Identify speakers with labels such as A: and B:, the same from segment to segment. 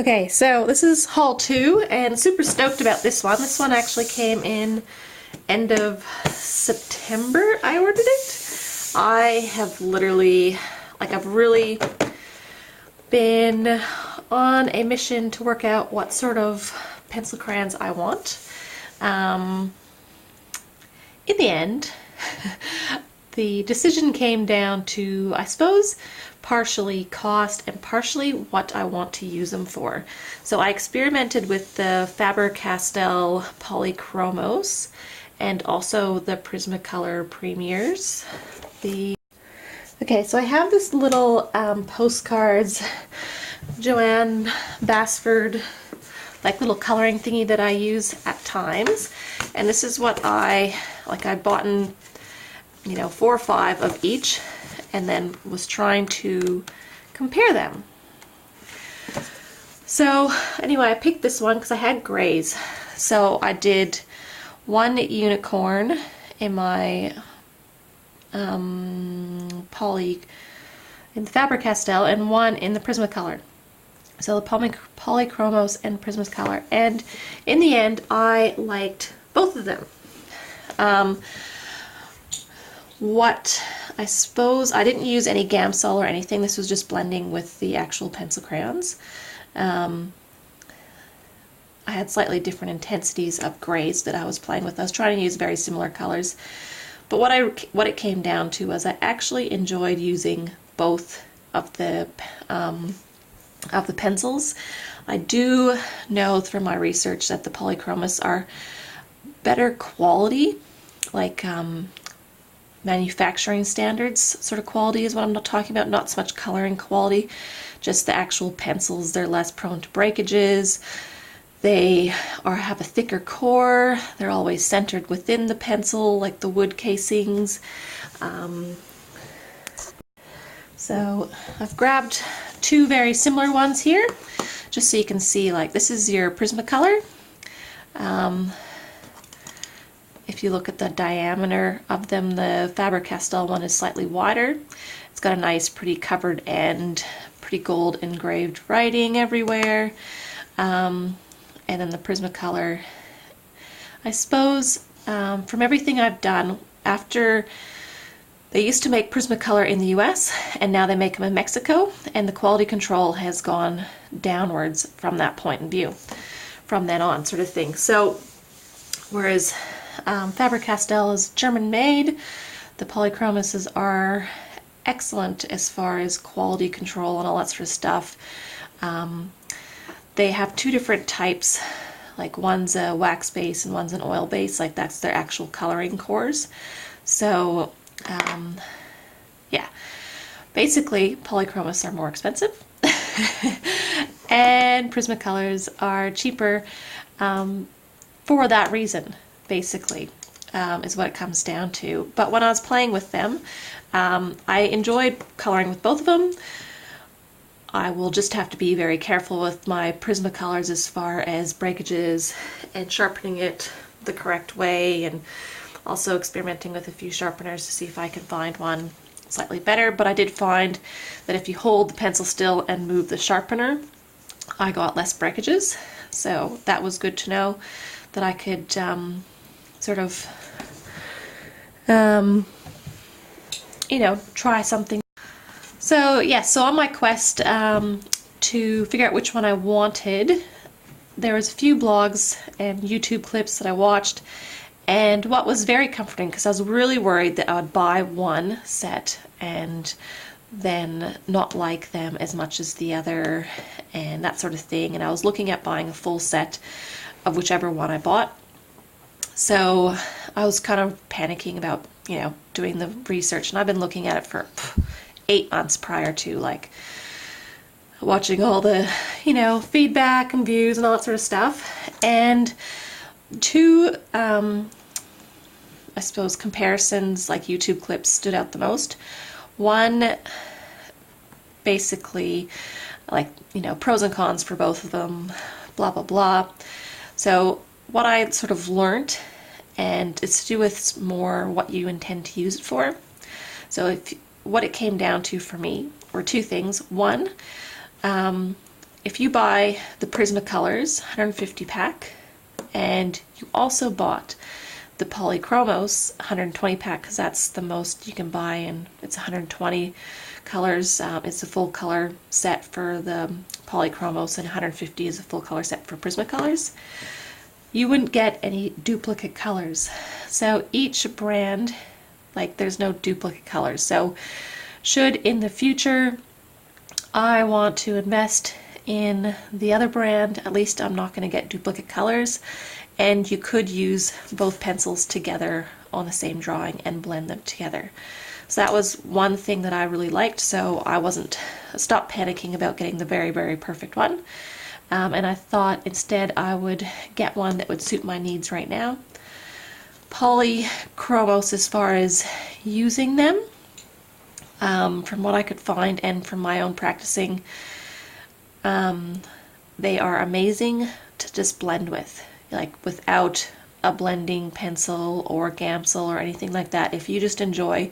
A: Okay, so this is haul 2 and super stoked about this one. This one actually came in end of September I ordered it. I have literally, I've really been on a mission to work out what sort of pencil crayons I want. In the end, the decision came down to, I suppose, partially cost and partially what I want to use them for. So I experimented with the Faber-Castell Polychromos and also the Prismacolor Premiers. Okay, so I have this little postcards, Joanne Basford, little coloring thingy that I use at times. And this is what I bought in, 4 or 5 of each, and then was trying to compare them. So anyway, I picked this one because I had grays. So I did one unicorn in my in the Faber-Castell and one in the Prismacolor. So the Polychromos and Prismacolor. And in the end, I liked both of them. I suppose I didn't use any Gamsol or anything. This was just blending with the actual pencil crayons. I had slightly different intensities of grays that I was playing with. I was trying to use very similar colors. But what it came down to was I actually enjoyed using both of the pencils. I do know through my research that the Polychromos are better quality, manufacturing standards sort of quality is what I'm not talking about, not so much coloring quality, just the actual pencils. They're less prone to breakages. They have a thicker core. They're always centered within the pencil, like the wood casings. So I've grabbed 2 very similar ones here, just so you can see, this is your Prismacolor. If you look at the diameter of them, the Faber-Castell one is slightly wider. It's got a nice, pretty covered end, pretty gold engraved writing everywhere. And then the Prismacolor, I suppose, from everything I've done, after they used to make Prismacolor in the US, and now they make them in Mexico, and the quality control has gone downwards from that point in view, from then on, sort of thing. So, whereas Faber-Castell is German made, the Polychromos are excellent as far as quality control and all that sort of stuff. They have 2 different types, one's a wax base and one's an oil base, that's their actual coloring cores. So yeah, basically Polychromos are more expensive and Prismacolors are cheaper for that reason, basically, is what it comes down to. But when I was playing with them, I enjoyed coloring with both of them. I will just have to be very careful with my Prismacolors as far as breakages and sharpening it the correct way, and also experimenting with a few sharpeners to see if I can find one slightly better. But I did find that if you hold the pencil still and move the sharpener, I got less breakages. So that was good to know, that I could try something. So yeah, so on my quest to figure out which one I wanted, there was a few blogs and YouTube clips that I watched, and what was very comforting, because I was really worried that I would buy one set and then not like them as much as the other and that sort of thing, and I was looking at buying a full set of whichever one I bought. So I was kind of panicking about, doing the research, and I've been looking at it for 8 months prior to, watching all the, feedback and views and all that sort of stuff. And 2, I suppose, comparisons, YouTube clips stood out the most. One, basically, pros and cons for both of them, blah, blah, blah. So what I sort of learned, and it's to do with more what you intend to use it for. So what it came down to for me were 2 things. One, if you buy the Prismacolors 150 pack, and you also bought the Polychromos 120 pack, because that's the most you can buy, and it's 120 colors. It's a full color set for the Polychromos, and 150 is a full color set for Prismacolors. You wouldn't get any duplicate colors. So each brand, like, there's no duplicate colors. So should in the future I want to invest in the other brand, at least I'm not going to get duplicate colors. And you could use both pencils together on the same drawing and blend them together. So that was one thing that I really liked, so I stopped panicking about getting the very, very perfect one. And I thought instead I would get one that would suit my needs right now. Polychromos, as far as using them, from what I could find and from my own practicing, they are amazing to just blend with, like without a blending pencil or Gamsol or anything like that. If you just enjoy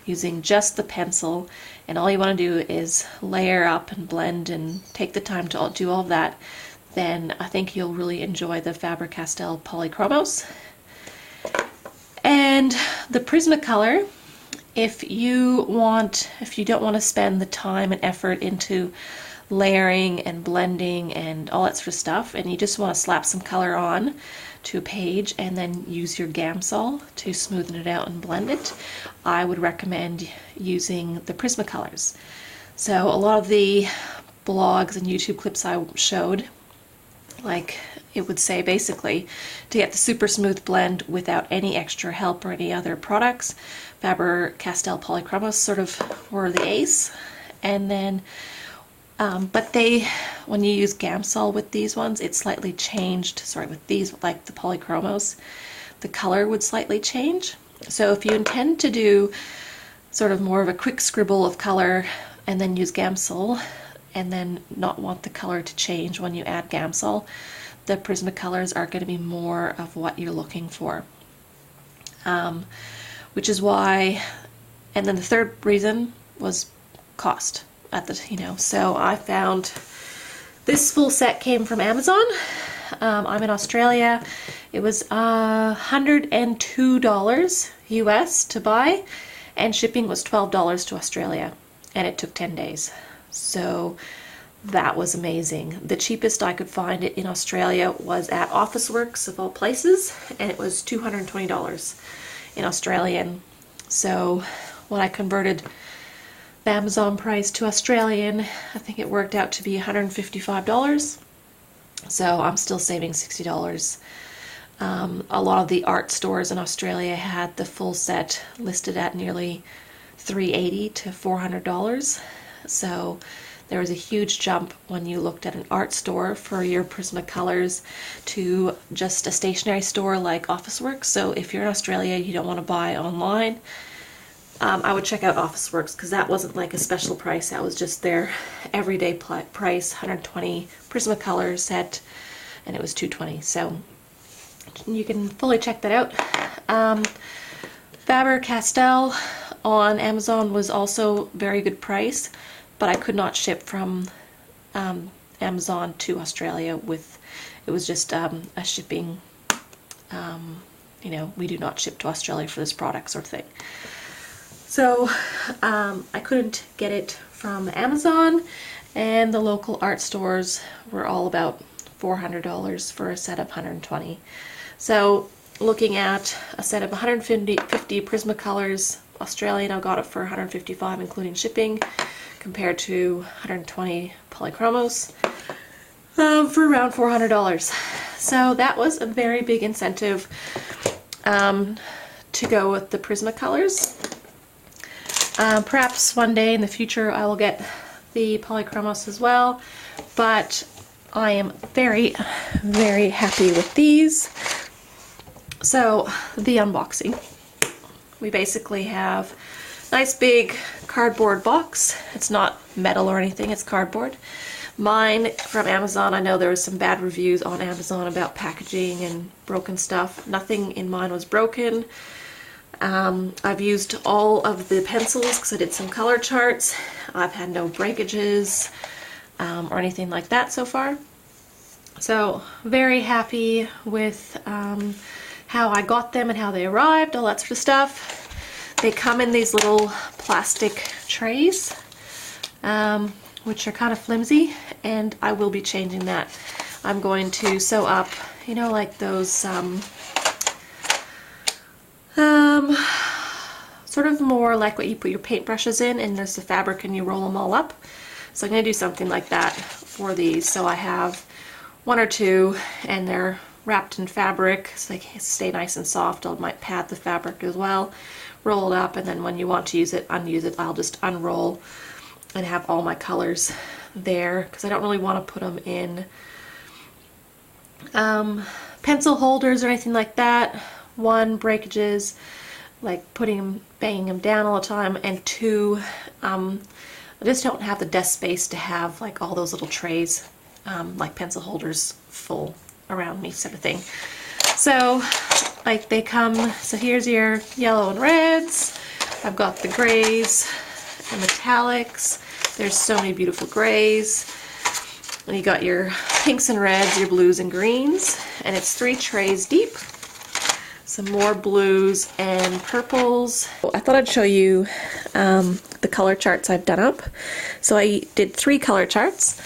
A: using just the pencil and all you want to do is layer up and blend and take the time to do all of that, then I think you'll really enjoy the Faber-Castell Polychromos. And the Prismacolor, if you don't want to spend the time and effort into layering and blending and all that sort of stuff, and you just want to slap some color on to a page and then use your Gamsol to smoothen it out and blend it, I would recommend using the Prismacolors. So a lot of the blogs and YouTube clips I showed, like, it would say basically to get the super smooth blend without any extra help or any other products, Faber-Castell Polychromos sort of were the ace. And then but when you use Gamsol with these ones, it's slightly changed. Sorry, with these, like the Polychromos, the color would slightly change. So if you intend to do sort of more of a quick scribble of color and then use Gamsol, and then not want the color to change when you add Gamsol, the Prismacolors are going to be more of what you're looking for. Which is why, and then the third reason was cost. So I found this full set came from Amazon. I'm in Australia. It was $102 US to buy, and shipping was $12 to Australia, and it took 10 days. So that was amazing. The cheapest I could find it in Australia was at Officeworks, of all places, and it was $220 in Australian. So when I converted the Amazon price to Australian, I think it worked out to be $155. So I'm still saving $60. A lot of the art stores in Australia had the full set listed at nearly $380 to $400. So there was a huge jump when you looked at an art store for your Prismacolors to just a stationery store like Officeworks. So if you're in Australia, you don't want to buy online, I would check out Officeworks, because that wasn't like a special price. That was just their everyday price, 120 Prismacolor set, and it was $220. So you can fully check that out. Faber-Castell on Amazon was also very good price, but I could not ship from Amazon to Australia with, it was just a shipping, we do not ship to Australia for this product sort of thing. So I couldn't get it from Amazon, and the local art stores were all about $400 for a set of 120. So looking at a set of 150 Prismacolors Australian, I got it for $155 including shipping, compared to 120 Polychromos for around $400. So that was a very big incentive to go with the Prismacolors. Perhaps one day in the future I will get the Polychromos as well, but I am very, very happy with these. So the unboxing. We basically have a nice big cardboard box. It's not metal or anything, it's cardboard. Mine from Amazon, I know there was some bad reviews on Amazon about packaging and broken stuff. Nothing in mine was broken. I've used all of the pencils because I did some color charts. I've had no breakages. or anything like that so far. So very happy with how I got them and how they arrived, all that sort of stuff. They come in these little plastic trays, which are kind of flimsy, and I will be changing that. I'm going to sew up, you know, like those sort of more like what you put your paintbrushes in, and there's the fabric and you roll them all up. So I'm going to do something like that for these. So I have one or two, and they're wrapped in fabric so they stay nice and soft. I might pad the fabric as well, roll it up, and then when you want to use it, unuse it, I'll just unroll and have all my colors there, because I don't really want to put them in pencil holders or anything like that. One, breakages, like banging them down all the time, and two, I just don't have the desk space to have like all those little trays, like pencil holders full around me, sort of thing. So like they come, so here's your yellow and reds, I've got the grays and metallics, there's so many beautiful grays, and you got your pinks and reds, your blues and greens, and it's 3 trays deep. Some more blues and purples. I thought I'd show you the color charts I've done up. So I did 3 color charts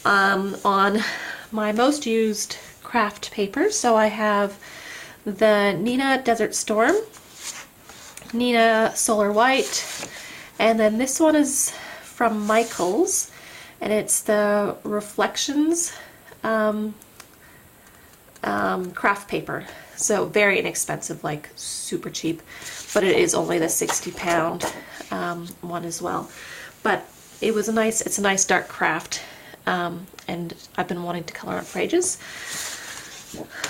A: on my most used craft papers. So I have the Nina Desert Storm, Nina Solar White, and then this one is from Michaels, and it's the Reflections craft paper. So very inexpensive, like super cheap, but it is only the 60-pound one as well. But it's a nice dark craft, and I've been wanting to color it for ages.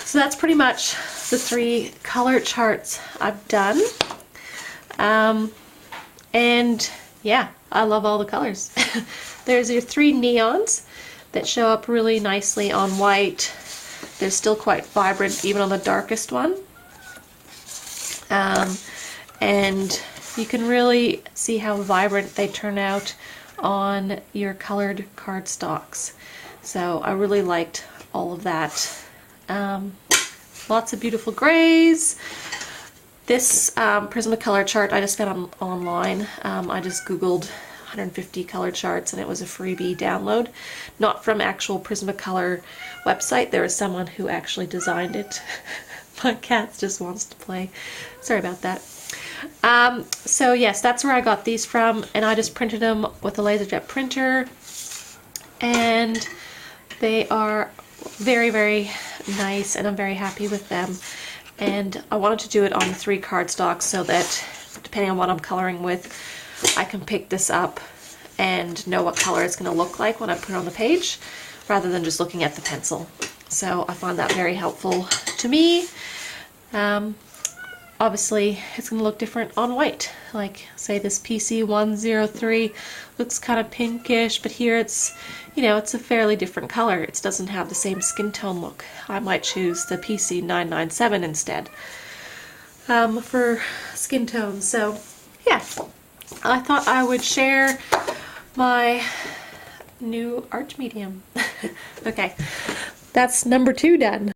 A: So that's pretty much the 3 color charts I've done. And yeah, I love all the colors. There's your 3 neons that show up really nicely on white. They're still quite vibrant even on the darkest one. And you can really see how vibrant they turn out on your colored cardstocks. So I really liked all of that. Lots of beautiful grays. This Prismacolor chart I just found online. I just Googled 150 color charts, and it was a freebie download, not from actual Prismacolor website. There was someone who actually designed it. My cat just wants to play. Sorry about that. So yes, that's where I got these from, and I just printed them with a LaserJet printer, and they are very, very nice, and I'm very happy with them. And I wanted to do it on 3 cardstocks so that depending on what I'm coloring with, I can pick this up and know what color it's going to look like when I put it on the page, rather than just looking at the pencil. So I find that very helpful to me. Obviously it's going to look different on white. Like say this PC103 looks kind of pinkish, but here it's, you know, it's a fairly different color. It doesn't have the same skin tone look. I might choose the PC997 instead for skin tone. So yeah, I thought I would share my new art medium. Okay, that's number 2 done.